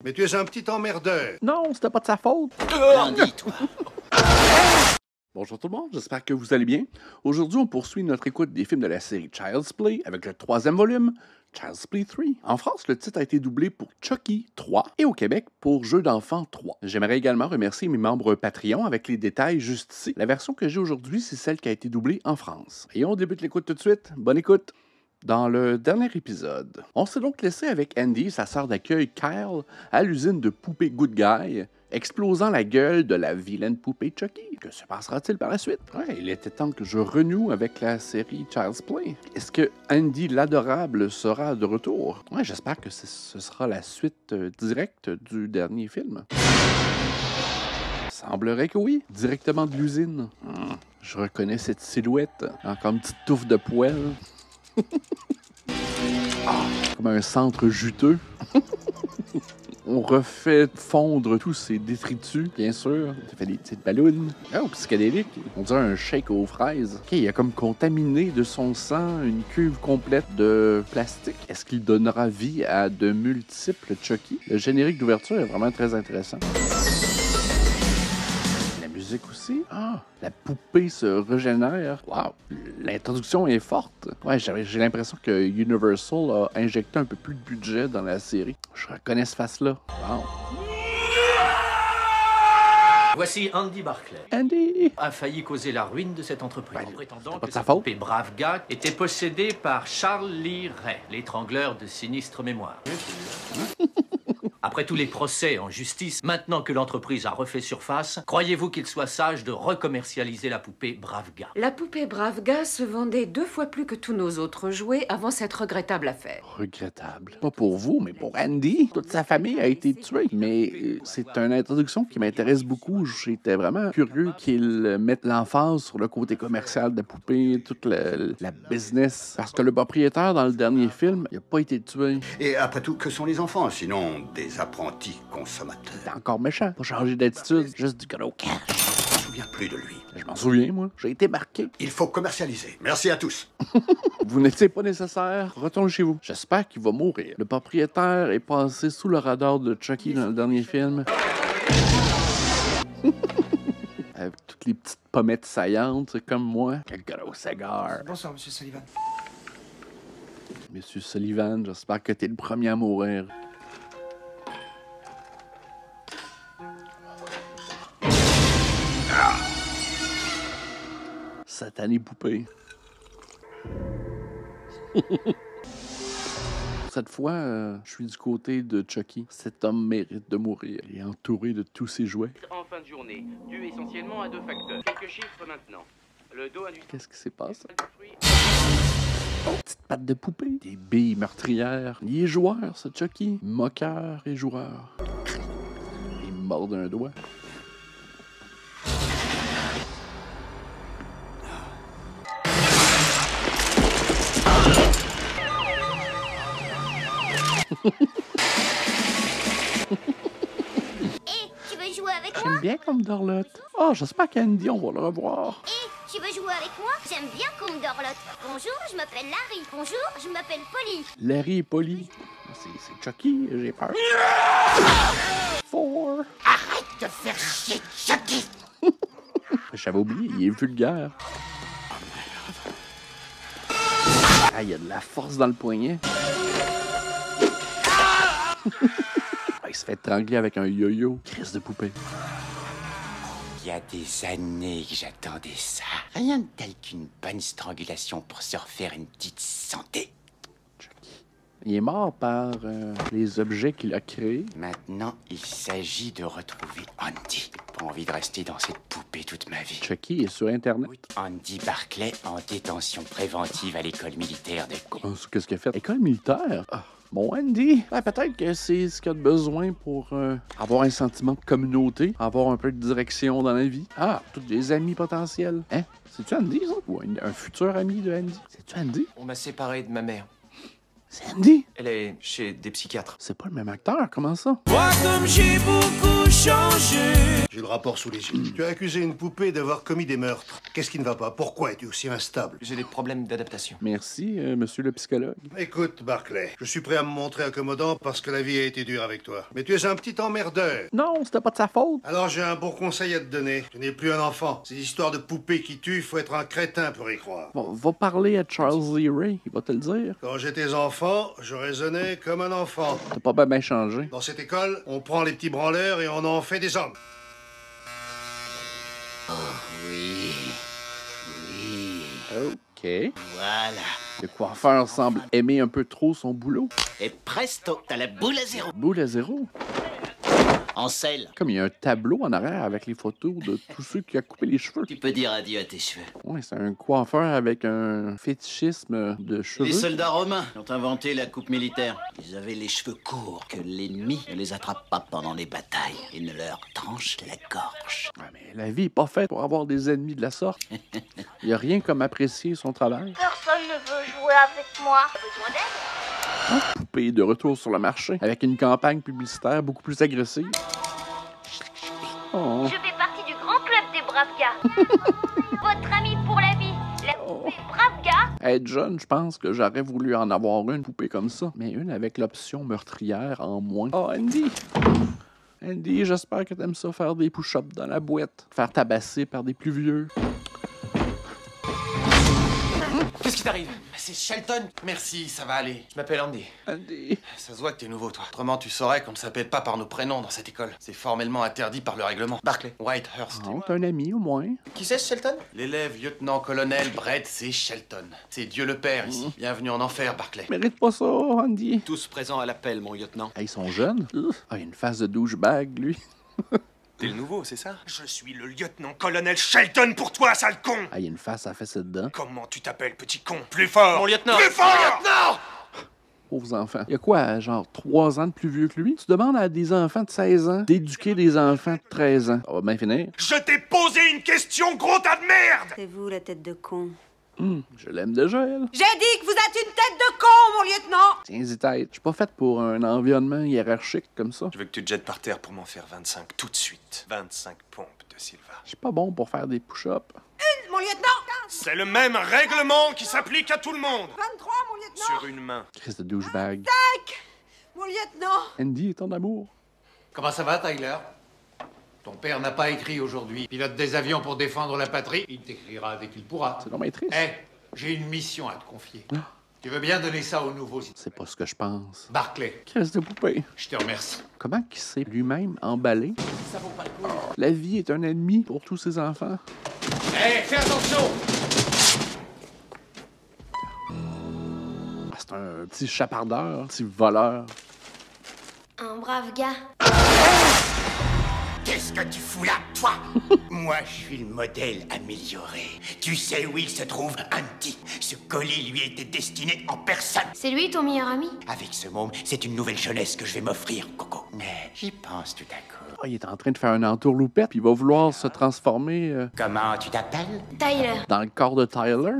Mais tu es un petit emmerdeur. Non, c'était pas de sa faute. Andy, toi. Bonjour tout le monde, j'espère que vous allez bien. Aujourd'hui, on poursuit notre écoute des films de la série Child's Play avec le 3e volume, Child's Play 3. En France, le titre a été doublé pour Chucky 3 et au Québec pour Jeux d'enfants 3. J'aimerais également remercier mes membres Patreon avec les détails juste ici. La version que j'ai aujourd'hui, c'est celle qui a été doublée en France. Et on débute l'écoute tout de suite. Bonne écoute! Dans le dernier épisode, on s'est donc laissé avec Andy et sa sœur d'accueil Kyle à l'usine de poupées Good Guy, explosant la gueule de la vilaine poupée Chucky. Que se passera-t-il par la suite? Ouais, il était temps que je renoue avec la série Child's Play. Est-ce que Andy l'adorable sera de retour? Ouais, j'espère que ce sera la suite directe du dernier film. Semblerait que oui, directement de l'usine. Je reconnais cette silhouette, encore une petite touffe de poêle. Comme un centre juteux. On refait fondre tous ces détritus, bien sûr. Ça fait des petites ballons. Oh, psychédélique. On dirait un shake aux fraises. OK, il a comme contaminé de son sang une cuve complète de plastique. Est-ce qu'il donnera vie à de multiples Chucky? Le générique d'ouverture est vraiment très intéressant. Aussi. Ah, la poupée se régénère. Wow, l'introduction est forte. Ouais, j'ai l'impression que Universal a injecté un peu plus de budget dans la série. Je reconnais ce face-là. Wow. Voici Andy Barclay. Andy A failli causer la ruine de cette entreprise en prétendant que sa sa faute. poupée Brave Gars était possédée par Charles Lee Ray, l'étrangleur de sinistre mémoire. Après tous les procès en justice, maintenant que l'entreprise a refait surface, croyez-vous qu'il soit sage de recommercialiser la poupée Brave Gars? La poupée Brave Gars se vendait 2 fois plus que tous nos autres jouets avant cette regrettable affaire. Regrettable. Pas pour vous, mais pour Andy. Toute sa famille a été tuée. Mais c'est une introduction qui m'intéresse beaucoup. J'étais vraiment curieux qu'il mette l'emphase sur le côté commercial de la poupée, toute la business. Parce que le propriétaire, dans le dernier film, il n'a pas été tué. Et après tout, que sont les enfants, sinon des apprentis consommateurs? C'est encore méchant. Pas changer d'attitude, juste du gros cash. Je me souviens plus de lui. Je m'en souviens, moi. J'ai été marqué. Il faut commercialiser. Merci à tous. Vous n'étiez pas nécessaire. Retournez chez vous. J'espère qu'il va mourir. Le propriétaire est passé sous le radar de Chucky dans le dernier film. Avec toutes les petites pommettes saillantes, c'est comme moi. Quel gros cigare. Bonsoir, Monsieur Sullivan. Monsieur Sullivan, j'espère que t'es le premier à mourir. Satanée poupée. Cette fois, je suis du côté de Chucky. Cet homme mérite de mourir. Il est entouré de tous ses jouets. En fin de journée, dû essentiellement à 2 facteurs. Quelques chiffres maintenant. Le dos industriel. Qu'est-ce qui s'est passé? du fruit. Oh, petite patte de poupée. Des billes meurtrières. Il est joueur, ce Chucky. Moqueur et joueur. Il mord d'un doigt. Tu veux jouer avec moi? J'aime bien comme Dorlotte. Oh, j'espère qu'Andy, on va le revoir. Tu veux jouer avec moi? J'aime bien qu'on me dorlote. Bonjour, je m'appelle Larry. Bonjour, je m'appelle Polly. Larry et Polly. C'est Chucky, j'ai peur. Four. Arrête de faire chier, Chucky! J'avais oublié, il est vulgaire. Ah, il y a de la force dans le poignet. Il se fait étrangler avec un yo-yo. Crise de poupée. Il y a des années que j'attendais ça. Rien de tel qu'une bonne strangulation pour se refaire une petite santé. Il est mort par les objets qu'il a créés. Maintenant, il s'agit de retrouver Andy. Pas envie de rester dans cette poupée toute ma vie. Chucky est sur Internet. Andy Barclay en détention préventive à l'école militaire de... Oh, qu'est-ce qu'il a fait? École militaire? Ah, bon, Andy. Ouais, peut-être que c'est ce qu'il a besoin pour avoir un sentiment de communauté, avoir un peu de direction dans la vie. Ah, tous des amis potentiels. Hein? C'est-tu Andy, ça? Ou un futur ami de Andy? C'est-tu Andy? On m'a séparé de ma mère. C'est Andy? Elle est chez des psychiatres. C'est pas le même acteur, comment ça? Moi comme j'ai beaucoup changer. J'ai le rapport sous les yeux. Tu as accusé une poupée d'avoir commis des meurtres. Qu'est-ce qui ne va pas? Pourquoi es-tu aussi instable? J'ai des problèmes d'adaptation. Merci, monsieur le psychologue. Écoute, Barclay, je suis prêt à me montrer accommodant parce que la vie a été dure avec toi. Mais tu es un petit emmerdeur. Non, c'était pas de sa faute. Alors j'ai un bon conseil à te donner. Tu n'es plus un enfant. Ces histoires de poupées qui tuent, il faut être un crétin pour y croire. Va parler à Charles Lee Ray, il va te le dire. Quand j'étais enfant, je raisonnais comme un enfant. T'as pas bien changé. Dans cette école, on prend les petits branleurs et on en fait des hommes. Oh, oui. Oui. OK. Voilà. Le coiffeur semble aimer un peu trop son boulot. Et presto, t'as la boule à zéro. Boule à zéro. En selle. Comme il y a un tableau en arrière avec les photos de tous ceux qui ont coupé les cheveux. Tu peux dire adieu à tes cheveux. Ouais, c'est un coiffeur avec un fétichisme de cheveux. Les soldats romains ont inventé la coupe militaire. Ils avaient les cheveux courts, que l'ennemi ne les attrape pas pendant les batailles et ne leur tranche la gorge. Ouais, mais la vie est pas faite pour avoir des ennemis de la sorte. Il y a rien comme apprécier son travail. Personne ne veut jouer avec moi. T'as besoin d'aide? Poupée de retour sur le marché avec une campagne publicitaire beaucoup plus agressive. Oh. Je fais partie du grand club des braves gars. Votre ami pour la vie, la poupée brave gars. Être jeune, je pense que j'aurais voulu en avoir une poupée comme ça, mais une avec l'option meurtrière en moins. Oh, Andy! Andy, j'espère que t'aimes ça faire des push-ups dans la boîte, faire tabasser par des plus vieux. Qu'est-ce qui t'arrive? C'est Shelton. Merci, ça va aller. Je m'appelle Andy. Andy... Ça se voit que t'es nouveau, toi. Autrement, tu saurais qu'on ne s'appelle pas par nos prénoms dans cette école. C'est formellement interdit par le règlement. Barclay, Whitehurst. Oh, t'as un ami, au moins. Qui c'est, Shelton? L'élève lieutenant-colonel Brett, c'est Shelton. C'est Dieu le Père, ici. Bienvenue en enfer, Barclay. Mérite pas ça, Andy. Tous présents à l'appel, mon lieutenant. Ah, ils sont jeunes? Ah, il a une face de douchebag, lui. T'es le nouveau, c'est ça? Je suis le lieutenant-colonel Shelton pour toi, sale con. Ah, il a une face à fesser dedans. Comment tu t'appelles, petit con? Plus fort. Mon lieutenant! Plus fort! Mon lieutenant! Pauvres enfants. Il y a quoi, genre 3 ans de plus vieux que lui? Tu demandes à des enfants de 16 ans d'éduquer des enfants de 13 ans. Ça va bien finir. Je t'ai posé une question, gros tas de merde! C'est vous, la tête de con. Je l'aime déjà, elle. J'ai dit que vous êtes une tête de con, mon lieutenant! Tiens-y tête. Je suis pas faite pour un environnement hiérarchique comme ça. Je veux que tu te jettes par terre pour m'en faire 25 tout de suite. 25 pompes de Silva. Je suis pas bon pour faire des push-ups. Mon lieutenant! C'est le même règlement qui s'applique à tout le monde. 23, mon lieutenant! Sur une main. Chris de douchebag. Mon lieutenant! Andy est en amour. Comment ça va, Tyler? Ton père n'a pas écrit aujourd'hui. Pilote des avions pour défendre la patrie. Il t'écrira dès qu'il pourra. C'est normal triste. Hé, j'ai une mission à te confier. Tu veux bien donner ça au nouveau? C'est pas ce que je pense. Barclay. Chris de poupée. Je te remercie. Comment qu'il s'est lui-même emballé? Ça vaut pas le coup. La vie est un ennemi pour tous ses enfants. Hé, fais attention! Ah, c'est un petit chapardeur, un petit voleur. Un brave gars. Qu'est-ce que tu fous là, toi? Moi, je suis le modèle amélioré. Tu sais où il se trouve, Andy? Ce colis lui était destiné en personne. C'est lui ton meilleur ami? Avec ce môme, c'est une nouvelle jeunesse que je vais m'offrir, Coco. Mais j'y pense tout à coup. Ah, il est en train de faire un entourloupette, puis il va vouloir se transformer Comment tu t'appelles? Tyler. dans le corps de Tyler.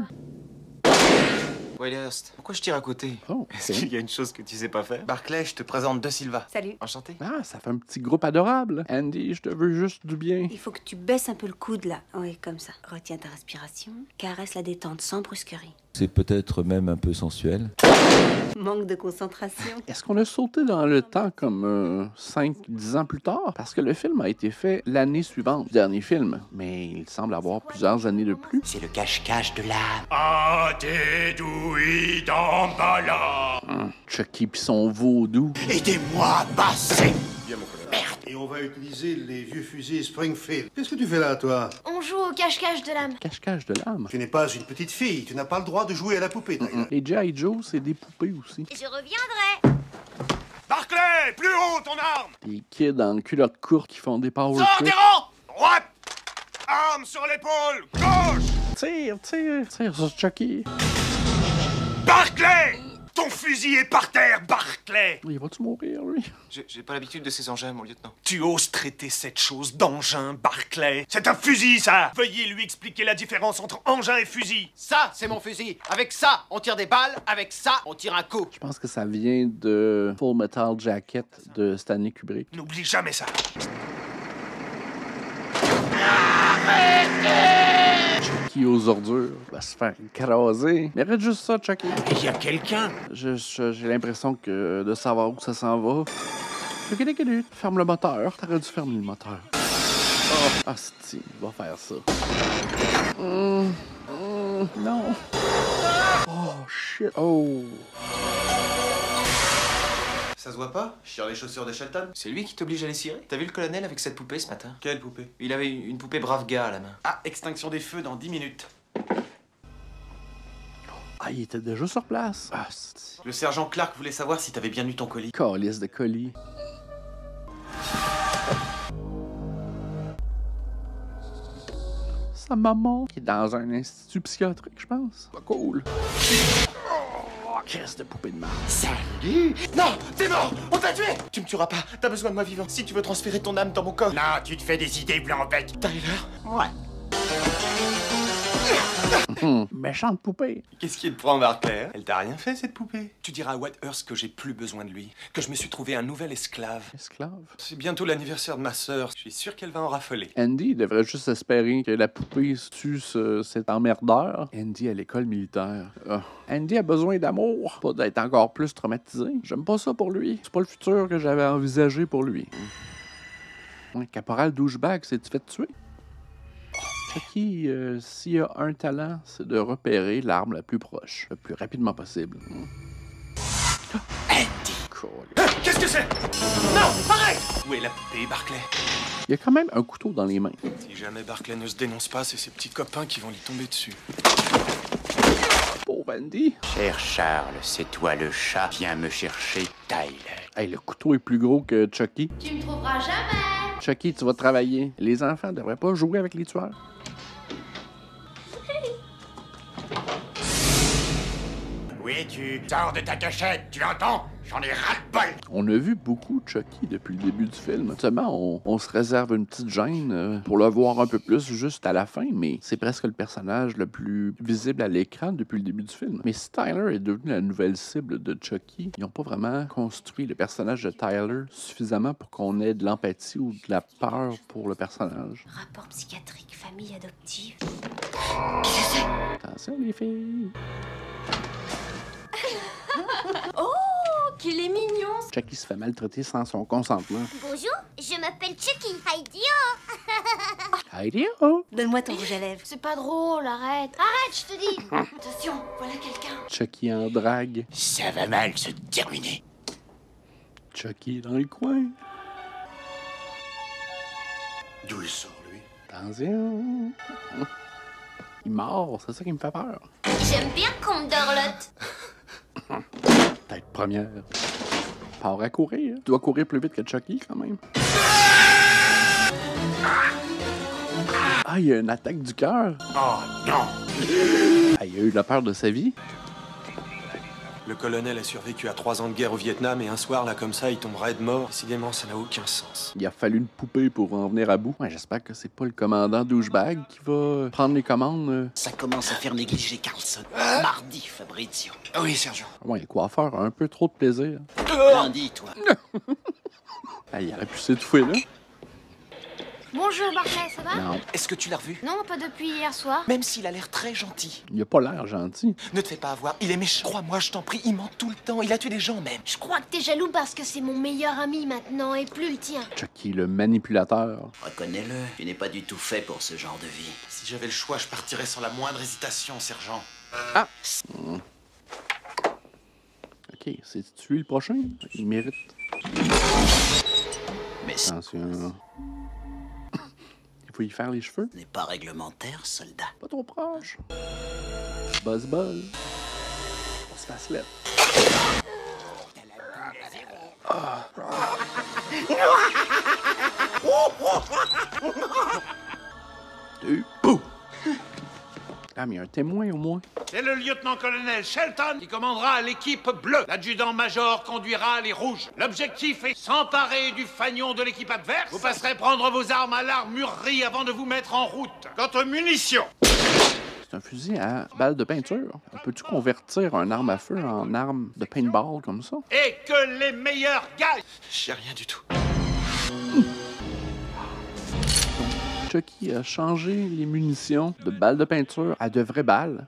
Whitehurst, pourquoi je tire à côté? Oh, Est-ce qu'il y a une chose que tu sais pas faire? Barclay, je te présente De Silva. Salut. Enchanté. Ah, ça fait un petit groupe adorable. Andy, je te veux juste du bien. Il faut que tu baisses un peu le coude, là. Oui, comme ça. Retiens ta respiration. Caresse la détente sans brusquerie. C'est peut-être même un peu sensuel. Manque de concentration. Est-ce qu'on a sauté dans le temps comme 5-10 ans plus tard? Parce que le film a été fait l'année suivante du dernier film. Mais il semble avoir plusieurs années de plus. C'est le cache-cache de l'âme. Ah, t'es douille dans bala. Chucky pis son vaudou. Aidez-moi à passer. Merde. Et on va utiliser les vieux fusils Springfield. Qu'est-ce que tu fais là, toi? On joue au cache-cache de l'âme. Cache-cache de l'âme. Tu n'es pas une petite fille. Tu n'as pas le droit de jouer à la poupée, d'ailleurs. Les G.I. Joe, c'est des poupées aussi. Je reviendrai. Barclay, plus haut ton arme. Des kids en culotte courte qui font des power Sors tricks. des rangs. Droite. Arme sur l'épaule. Gauche. Tire sur Chucky. Barclay. Ton fusil est par terre, Barclay. Il va-tu mourir, lui? J'ai pas l'habitude de ces engins, mon lieutenant. Tu oses traiter cette chose d'engin, Barclay? C'est un fusil, ça. Veuillez lui expliquer la différence entre engin et fusil. Ça, c'est mon fusil. Avec ça, on tire des balles. Avec ça, on tire un coup. Je pense que ça vient de Full Metal Jacket de Stanley Kubrick. N'oublie jamais ça. Chucky aux ordures va se faire écraser. Mérite juste ça, Chucky. Il y a quelqu'un. J'ai l'impression que de savoir où ça s'en va. Ferme le moteur. T'aurais dû fermer le moteur. Oh, asti, il va faire ça. Non. Oh, shit. Oh. Ça se voit pas? Je tire les chaussures de Shelton. C'est lui qui t'oblige à les cirer? T'as vu le colonel avec cette poupée ce matin? Quelle poupée? Il avait une poupée brave gars à la main. Ah, extinction des feux dans 10 minutes. Ah, il était déjà sur place. Ah, le sergent Clark voulait savoir si t'avais bien eu ton colis. Calice de colis. Sa maman, qui est dans un institut psychiatrique, je pense. Pas cool. Oh, qu'est-ce de poupée de marde. Salut! Non! T'es mort! On t'a tué! Tu me tueras pas. T'as besoin de moi vivant. Si tu veux transférer ton âme dans mon corps. Non, tu te fais des idées blanc-bec. Tyler? Ouais. Méchante poupée. Qu'est-ce qui te prend, Barclay? Elle t'a rien fait, cette poupée? Tu diras à Whitehurst que j'ai plus besoin de lui, que je me suis trouvé un nouvel esclave. Esclave? C'est bientôt l'anniversaire de ma sœur. Je suis sûr qu'elle va en raffoler. Andy devrait juste espérer que la poupée tue cet emmerdeur. Andy à l'école militaire. Oh. Andy a besoin d'amour, pas d'être encore plus traumatisé. J'aime pas ça pour lui. C'est pas le futur que j'avais envisagé pour lui. Caporal douchebag, s'est-tu fait tuer? Chucky, s'il y a un talent, c'est de repérer l'arme la plus proche, le plus rapidement possible. Andy! Qu'est-ce que c'est? Non! Arrête! Où est la poupée, Barclay? Il y a quand même un couteau dans les mains. Si jamais Barclay ne se dénonce pas, c'est ses petits copains qui vont lui tomber dessus. Pauvre Andy. Cher Charles, c'est toi le chat. Viens me chercher, Tyler. Hey, le couteau est plus gros que Chucky. Tu me trouveras jamais. Chucky, tu vas travailler. Les enfants devraient pas jouer avec les tueurs. Où es-tu? Sors de ta cachette, tu entends? J'en ai ras-le-bol! On a vu beaucoup de Chucky depuis le début du film. Seulement, on se réserve une petite gêne pour le voir un peu plus juste à la fin, mais c'est presque le personnage le plus visible à l'écran depuis le début du film. Mais si Tyler est devenu la nouvelle cible de Chucky, ils n'ont pas vraiment construit le personnage de Tyler suffisamment pour qu'on ait de l'empathie ou de la peur pour le personnage. Rapport psychiatrique, famille adoptive. Attention les filles! Oh, qu'il est mignon! Chucky se fait maltraiter sans son consentement. Bonjour, je m'appelle Chucky. Heidi. Heidi-o! Donne-moi ton rouge à lèvres. C'est pas drôle, arrête. Arrête, je te dis. Attention, voilà quelqu'un. Chucky en drague. Ça va mal se terminer. Chucky est dans le coin. D'où il sort, lui? Attention! Il mord, c'est ça qui me fait peur. J'aime bien qu'on me dorlote. Tête première. Part à courir. Tu dois courir plus vite que Chucky, quand même. Ah, il y a une attaque du cœur. Oh non! Ah, il a eu la peur de sa vie. Le colonel a survécu à 3 ans de guerre au Vietnam et un soir, là, comme ça, il tombe raide mort. Décidément, ça n'a aucun sens. Il a fallu une poupée pour en venir à bout. Ouais, j'espère que c'est pas le commandant douchebag qui va prendre les commandes. Ça commence à faire négliger Carlson. Mardi, Fabrizio. Oui, sergent. Ouais, le coiffeur a un peu trop de plaisir. Lundi, toi. Ah, il aurait pu s'étouffer, là. Bonjour, Barclay, ça va? Non. Est-ce que tu l'as revu? Non, pas depuis hier soir. Même s'il a l'air très gentil. Il a pas l'air gentil. Ne te fais pas avoir, il est méchant. Crois-moi, je t'en prie, il ment tout le temps. Il a tué des gens, même. Je crois que t'es jaloux parce que c'est mon meilleur ami maintenant et plus le tien. Chucky, le manipulateur. Reconnais-le, tu n'es pas du tout fait pour ce genre de vie. Si j'avais le choix, je partirais sans la moindre hésitation, sergent. Ah! Ok, c'est-tu lui le prochain? Il mérite. Mais attention. Il faut y faire les cheveux. Ce n'est pas réglementaire, soldat. Pas trop proche. Buzz. On se fasse lettre. Ah. Deux. Bouh! Ah, mais il y a un témoin au moins. C'est le lieutenant-colonel Shelton qui commandera l'équipe bleue. L'adjudant-major conduira les rouges. L'objectif est s'emparer du fanion de l'équipe adverse. Vous passerez prendre vos armes à l'armurerie avant de vous mettre en route. Quant aux munitions... C'est un fusil à balle de peinture. Peux-tu convertir un arme à feu en arme de paintball comme ça? Et que les meilleurs gagnent. J'ai rien du tout. Chucky a changé les munitions de balles de peinture à de vraies balles.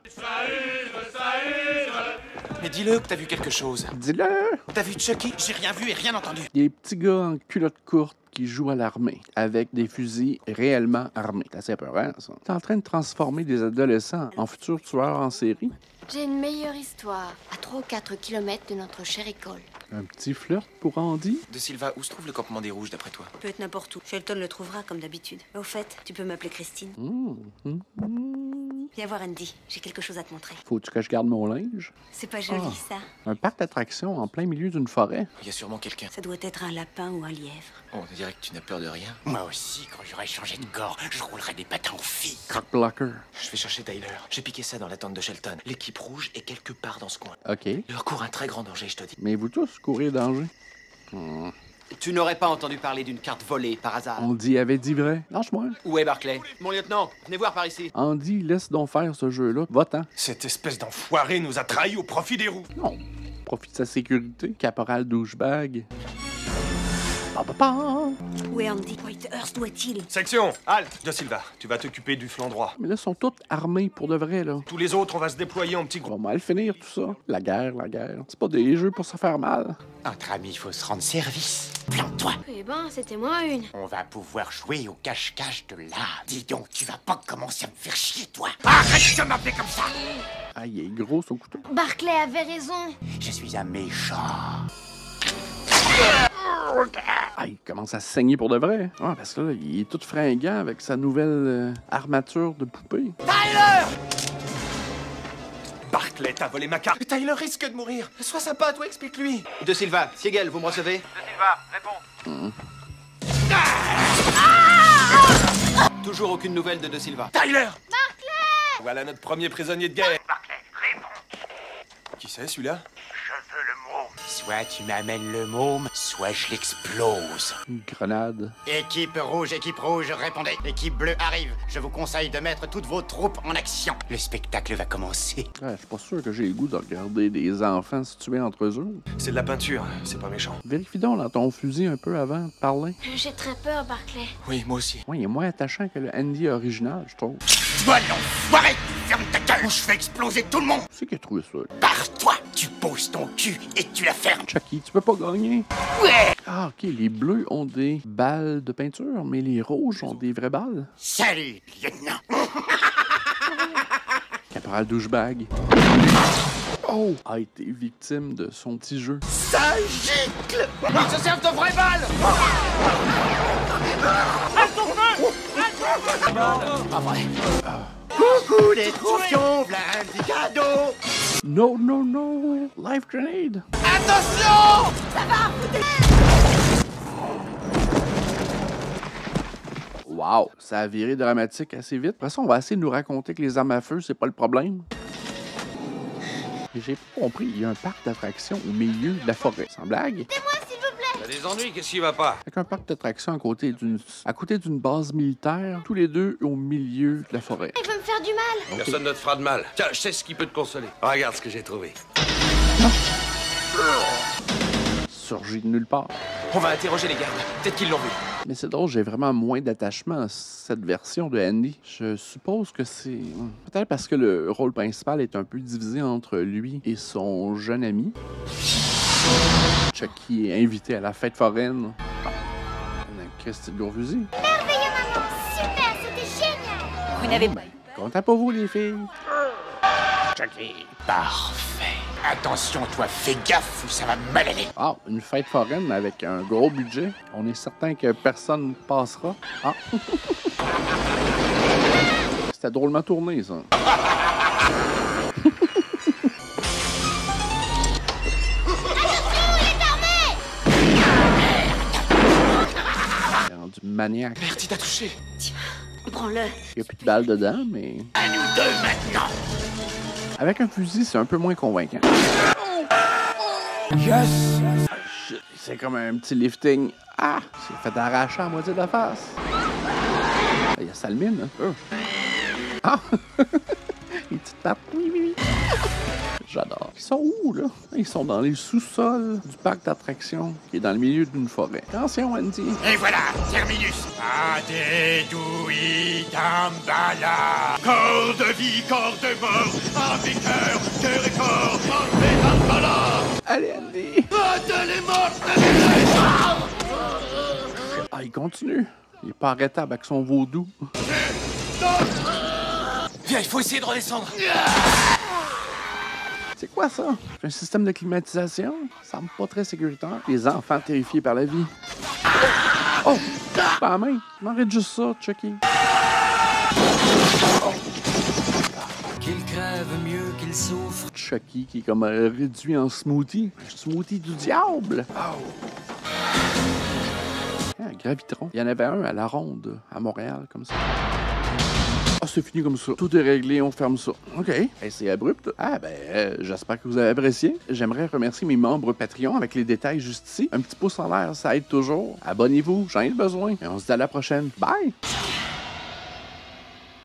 Mais dis-le que t'as vu quelque chose. Dis-le! T'as vu Chucky? J'ai rien vu et rien entendu. Des petits gars en culotte courte qui jouent à l'armée avec des fusils réellement armés. C'est assez peurant, ça. T'es en train de transformer des adolescents en futurs tueurs en série? J'ai une meilleure histoire. À 3 ou 4 kilomètres de notre chère école. Un petit flirt pour Andy? De Silva, où se trouve le campement des Rouges d'après toi? Peut être n'importe où. Shelton le trouvera comme d'habitude. Au fait, tu peux m'appeler Christine. Viens voir Andy, j'ai quelque chose à te montrer. Faut-tu que je garde mon linge? C'est pas joli, ça. Un parc d'attractions en plein milieu d'une forêt. Il y a sûrement quelqu'un. Ça doit être un lapin ou un lièvre. Oh, on dirait que tu n'as peur de rien. Moi aussi, quand j'aurai changé de corps, je roulerai des patins aux filles. Croc-blocker. Je vais chercher Tyler. J'ai piqué ça dans la tente de Shelton. L'équipe rouge est quelque part dans ce coin. OK. Il leur court un très grand danger, je te dis. Mais vous tous courez danger. Tu n'aurais pas entendu parler d'une carte volée par hasard? Andy avait dit vrai. Lâche-moi. Où est Barclay? Mon lieutenant, venez voir par ici. Andy, laisse donc faire ce jeu-là. Va-t'en. Cette espèce d'enfoiré nous a trahis au profit des roues. Non. Profite de sa sécurité. Caporal douchebag. Où est Andy? Whitehurst, où est-il? Section, halte, De Silva. Tu vas t'occuper du flanc droit. Mais là, ils sont tous armés pour de vrai, là. Tous les autres, on va se déployer en petits groupes. On va mal finir tout ça. La guerre, la guerre. C'est pas des jeux pour se faire mal. Entre amis, il faut se rendre service. Plante-toi. Eh ben, c'était moi une. On va pouvoir jouer au cache-cache de là. Dis donc, tu vas pas commencer à me faire chier, toi. Arrête de m'appeler comme ça! Ah, il est gros, son couteau. Barclay avait raison. Je suis un méchant. Ah, il commence à saigner pour de vrai. Ah, parce que là, il est tout fringant avec sa nouvelle armature de poupée. Tyler! Barclay, t'as volé ma carte. Tyler risque de mourir. Sois sympa, toi, explique-lui. De Silva, Siegel, vous me recevez? De Silva, réponds. Toujours aucune nouvelle de Silva. Tyler! Barclay! Voilà notre premier prisonnier de guerre. Barclay, réponds. Qui c'est, celui-là? Je veux le môme. Soit tu m'amènes le môme, soit je l'explose. Une grenade. Équipe rouge, répondez. Équipe bleue arrive. Je vous conseille de mettre toutes vos troupes en action. Le spectacle va commencer. Ouais, je suis pas sûr que j'ai le goût de regarder des enfants se tuer entre eux. C'est de la peinture, c'est pas méchant. Vérifie donc dans ton fusil un peu avant de parler. J'ai très peur, Barclay. Oui, moi aussi. Ouais, il est moins attachant que le Andy original, je trouve. Toi, l'enfoiré! Ferme ta gueule ou je fais exploser tout le monde! C'est qui a trouvé ça? Barre-toi! Tu poses ton cul et tu la fermes! Chucky, tu peux pas gagner. Ouais! Ah, OK, les bleus ont des balles de peinture, mais les rouges ont des vraies balles. Salut, lieutenant! Caporal douchebag. Oh! A été victime de son petit jeu. Ça gicle! Ils se servent de vraies balles! Arrête ton feu! Pas vrai. Coucou les troufions, v'là un petit cadeau! No, no, no! Life grenade! Attention! Ça va! Wow! Ça a viré dramatique assez vite. Après ça, on va essayer de nous raconter que les armes à feu, c'est pas le problème. J'ai pas compris, il y a un parc d'attractions au milieu de la forêt. Sans blague? Aidez-moi, s'il vous plaît! T'as des ennuis, qu'est-ce qui va pas? Avec un parc d'attractions à côté d'une base militaire, tous les deux au milieu de la forêt. Il veut me faire du mal! Okay. Personne ne te fera de mal. Tiens, je sais ce qui peut te consoler. Regarde ce que j'ai trouvé. Surgit de nulle part. On va interroger les gardes. Peut-être qu'ils l'ont vu. Mais c'est drôle, j'ai vraiment moins d'attachement à cette version de Andy. Je suppose que c'est... peut-être parce que le rôle principal est un peu divisé entre lui et son jeune ami. Chucky est invité à la fête foraine. Christy de gros fusil. Merveilleux, maman! Super, c'était génial! Vous n'avez pas... Content pour vous, les filles. Chucky. Parfait. Attention, toi, fais gaffe ou ça va mal aller. Ah, une fête foraine avec un gros budget. On est certain que personne ne passera. Ah. C'était drôlement tourné, ça. C'est rendu maniaque. Merde, il t'a touché. Tiens, prends-le. Il n'y a plus de balles dedans, mais... À nous deux maintenant! Avec un fusil, c'est un peu moins convaincant. Yes! C'est comme un petit lifting. Ah! C'est fait arracher à moitié de la face. Il y a Salmine, hein? Ah! Les petites pattes. Oui, oui, oui. J'adore. Ils sont où, là? Ils sont dans les sous-sols du parc d'attractions qui est dans le milieu d'une forêt. Attention, Andy. Et voilà, terminus. Adédoui Dambala. Corps de vie, corps de mort. Âme et cœur, cœur et corps. Enlevé Dambala. Allez, Andy. Elle est morte. Ah, il continue. Il est pas arrêtable avec son vaudou. Viens, il faut essayer de redescendre. C'est quoi ça? C'est un système de climatisation? Ça semble pas très sécuritaire. Les enfants terrifiés par la vie. Oh! Pas la main. M'arrête juste ça, Chucky. Qu'il crève mieux qu'il souffre. Chucky qui est comme réduit en smoothie. Un smoothie du diable. Un gravitron. Il y en avait un à la Ronde, à Montréal, comme ça. Ah, c'est fini comme ça. Tout est réglé, on ferme ça. OK. Hey, c'est abrupt. Ah, ben, j'espère que vous avez apprécié. J'aimerais remercier mes membres Patreon avec les détails juste ici. Un petit pouce en l'air, ça aide toujours. Abonnez-vous, j'en ai besoin. Et on se dit à la prochaine. Bye!